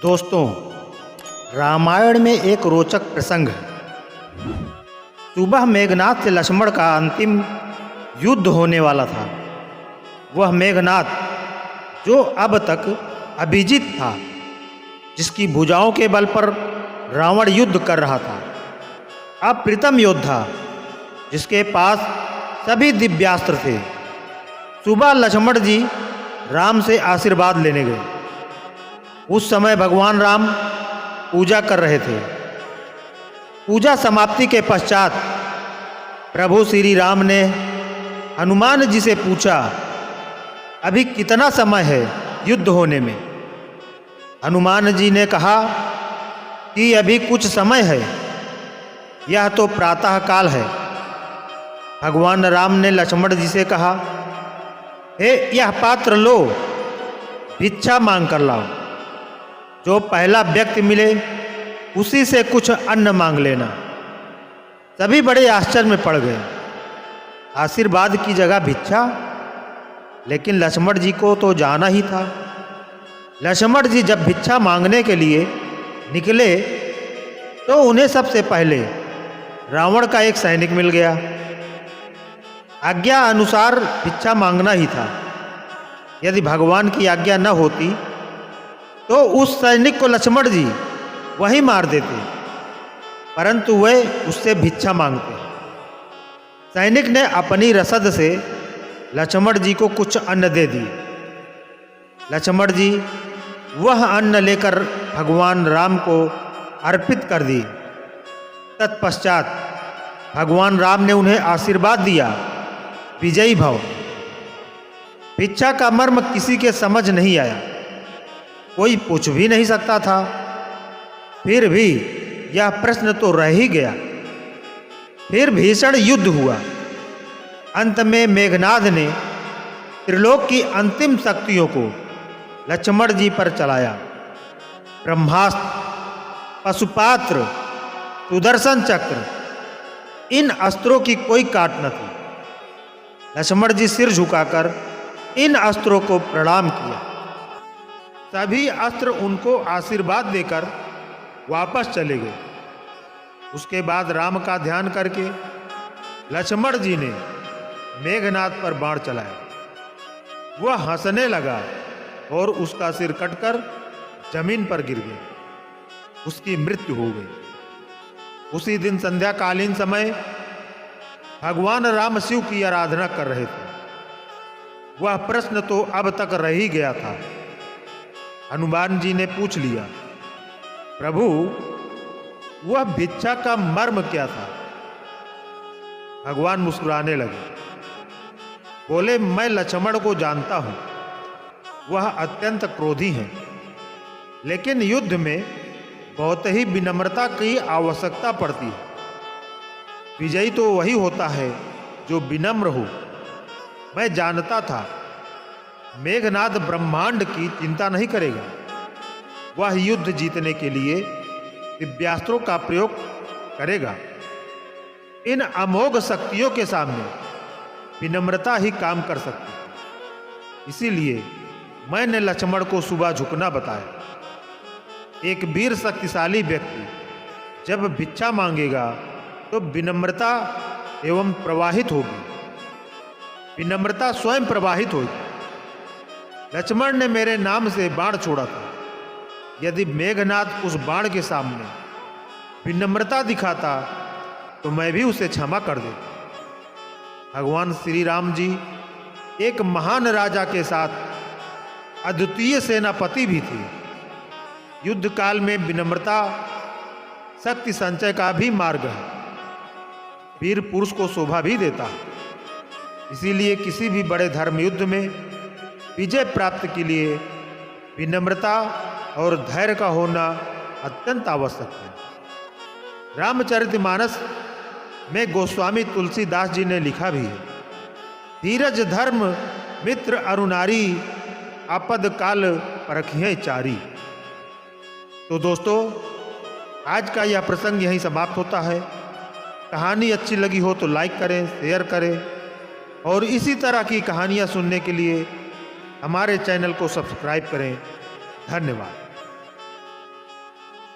दोस्तों, रामायण में एक रोचक प्रसंग है। सुबह मेघनाद से लक्ष्मण का अंतिम युद्ध होने वाला था। वह मेघनाद जो अब तक अभिजीत था, जिसकी भुजाओं के बल पर रावण युद्ध कर रहा था, अप्रीतम योद्धा जिसके पास सभी दिव्यास्त्र थे। सुबह लक्ष्मण जी राम से आशीर्वाद लेने गए। उस समय भगवान राम पूजा कर रहे थे। पूजा समाप्ति के पश्चात प्रभु श्री राम ने हनुमान जी से पूछा, अभी कितना समय है युद्ध होने में? हनुमान जी ने कहा कि अभी कुछ समय है, यह तो प्रातः काल है। भगवान राम ने लक्ष्मण जी से कहा, हे यह पात्र लो, भिक्षा मांग कर लाओ। जो पहला व्यक्ति मिले उसी से कुछ अन्न मांग लेना। सभी बड़े आश्चर्य में पड़ गए। आशीर्वाद की जगह भिक्षा? लेकिन लक्ष्मण जी को तो जाना ही था। लक्ष्मण जी जब भिक्षा मांगने के लिए निकले तो उन्हें सबसे पहले रावण का एक सैनिक मिल गया। आज्ञा अनुसार भिक्षा मांगना ही था। यदि भगवान की आज्ञा न होती तो उस सैनिक को लक्ष्मण जी वहीं मार देते, परंतु वे उससे भिक्षा मांगते। सैनिक ने अपनी रसद से लक्ष्मण जी को कुछ अन्न दे दिए। लक्ष्मण जी वह अन्न लेकर भगवान राम को अर्पित कर दिए। तत्पश्चात भगवान राम ने उन्हें आशीर्वाद दिया, विजयी भव। भिक्षा का मर्म किसी के समझ नहीं आया, कोई पूछ भी नहीं सकता था। फिर भी यह प्रश्न तो रह ही गया। फिर भीषण युद्ध हुआ। अंत में मेघनाद ने त्रिलोक की अंतिम शक्तियों को लक्ष्मण जी पर चलाया। ब्रह्मास्त्र, पशुपात्र, सुदर्शन चक्र, इन अस्त्रों की कोई काट न थी। लक्ष्मण जी सिर झुकाकर इन अस्त्रों को प्रणाम किया। सभी अस्त्र उनको आशीर्वाद देकर वापस चले गए। उसके बाद राम का ध्यान करके लक्ष्मण जी ने मेघनाद पर बाण चलाया। वह हंसने लगा और उसका सिर कटकर जमीन पर गिर गया। उसकी मृत्यु हो गई। उसी दिन संध्याकालीन समय भगवान राम शिव की आराधना कर रहे थे। वह प्रश्न तो अब तक रह ही गया था। हनुमान जी ने पूछ लिया, प्रभु वह भिक्षा का मर्म क्या था? भगवान मुस्कुराने लगे, बोले, मैं लक्ष्मण को जानता हूं। वह अत्यंत क्रोधी हैं, लेकिन युद्ध में बहुत ही विनम्रता की आवश्यकता पड़ती है। विजयी तो वही होता है जो विनम्र हो। मैं जानता था मेघनाद ब्रह्मांड की चिंता नहीं करेगा। वह युद्ध जीतने के लिए दिव्यास्त्रों का प्रयोग करेगा। इन अमोघ शक्तियों के सामने विनम्रता ही काम कर सकती है। इसीलिए मैंने लक्ष्मण को सुबह झुकना बताया। एक वीर शक्तिशाली व्यक्ति जब भिक्षा मांगेगा तो विनम्रता एवं प्रवाहित होगी। विनम्रता स्वयं प्रवाहित होगी। लक्ष्मण ने मेरे नाम से बाण छोड़ा था। यदि मेघनाद उस बाण के सामने विनम्रता दिखाता तो मैं भी उसे क्षमा कर देता। भगवान श्री राम जी एक महान राजा के साथ अद्वितीय सेनापति भी थे। युद्ध काल में विनम्रता शक्ति संचय का भी मार्ग है। वीर पुरुष को शोभा भी देता है। इसीलिए किसी भी बड़े धर्म युद्ध में विजय प्राप्त के लिए विनम्रता और धैर्य का होना अत्यंत आवश्यक है। रामचरितमानस में गोस्वामी तुलसीदास जी ने लिखा भी है, धीरज धर्म मित्र अरुनारी, आपद काल परखिए चारी। तो दोस्तों, आज का यह प्रसंग यहीं समाप्त होता है। कहानी अच्छी लगी हो तो लाइक करें, शेयर करें और इसी तरह की कहानियाँ सुनने के लिए हमारे चैनल को सब्सक्राइब करें। धन्यवाद।